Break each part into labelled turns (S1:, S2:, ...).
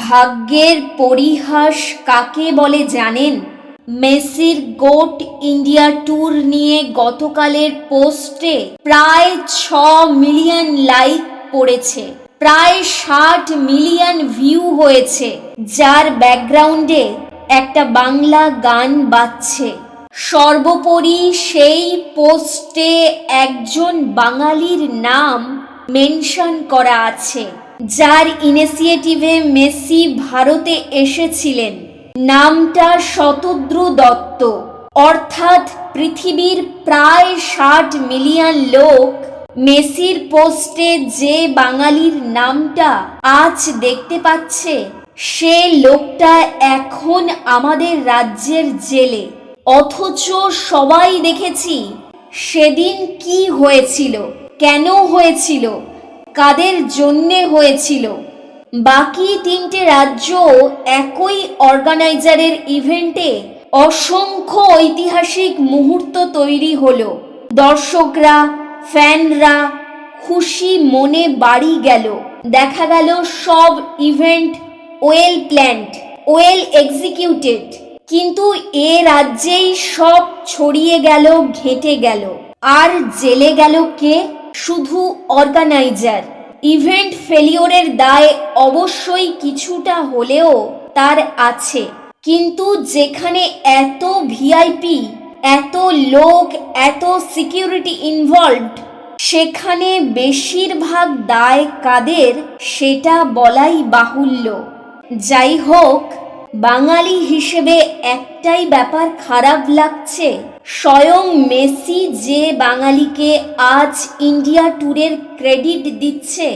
S1: ভাগ্যের পরিহাস কাকে বলে জানেন? মেসির গোট ইন্ডিয়া ট্যুর নিয়ে গতকালের পোস্টে প্রায় 6 মিলিয়ন লাইক পড়েছে, প্রায় 60 মিলিয়ন ভিউ হয়েছে, যার ব্যাকগ্রাউন্ডে একটা বাংলা গান বাজছে। সর্বোপরি সেই পোস্টে একজন বাঙালির নাম মেনশন করা আছে, যার ইনিশিয়েটিভে মেসি ভারতে এসেছিলেন। নামটা শতদ্রু দত্ত। অর্থাৎ পৃথিবীর প্রায় 60 মিলিয়ন লোক মেসির পোস্টে যে বাঙালির নামটা আজ দেখতে পাচ্ছে, সে লোকটা এখন আমাদের রাজ্যের জেলে। অথচ সবাই দেখেছি সেদিন কি হয়েছিল, কেন হয়েছিল, কাদের জন্যে হয়েছিল। বাকি 3টে রাজ্য একই অর্গানাইজারের ইভেন্টে অসংখ্য ঐতিহাসিক মুহূর্ত তৈরি হলো। দর্শকরা, ফ্যানরা খুশি মনে বাড়ি গেল। দেখা গেল সব event well planned, well executed. কিন্তু এ রাজ্যেই সব ছড়িয়ে গেল, ঘেঁটে গেল। আর জেলে গেল কে? শুধু অর্গানাইজার। ইভেন্ট ফেলিওরের দায় অবশ্যই কিছুটা হলেও তার আছে, কিন্তু যেখানে এত ভিআইপি, এত লোক, এত সিকিউরিটি ইনভলভড, সেখানে বেশিরভাগ দায় কাদের সেটা বলাই বাহুল্য। যাই হোক, বাঙালি হিসেবে একটাই ব্যাপার খারাপ লাগছে, স্বয়ং মেসি যে বাঙালিকে আজ ইন্ডিয়া ট্যুরের ক্রেডিট দিচ্ছে,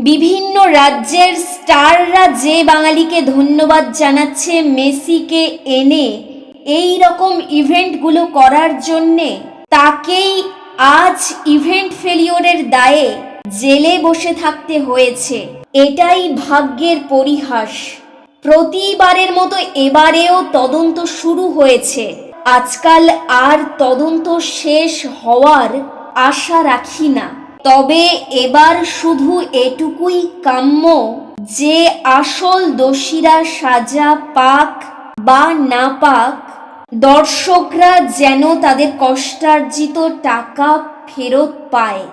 S1: বিভিন্ন রাজ্যের স্টাররা যে বাঙালিকে ধন্যবাদ জানাচ্ছে মেসিকে এনে এই রকম ইভেন্টগুলো করার জন্যে, তাকেই আজ ইভেন্ট ফেলিওরের দায়ে জেলে বসে থাকতে হয়েছে। এটাই ভাগ্যের পরিহাস। প্রতিবারের মতো এবারেও তদন্ত শুরু হয়েছে। আজকাল আর তদন্ত শেষ হওয়ার আশা রাখি না, তবে এবার শুধু এটুকুই কাম্য যে আসল দোষীরা সাজা পাক বা না পাক, দর্শকরা যেন তাদের কষ্টার্জিত টাকা ফেরত পায়।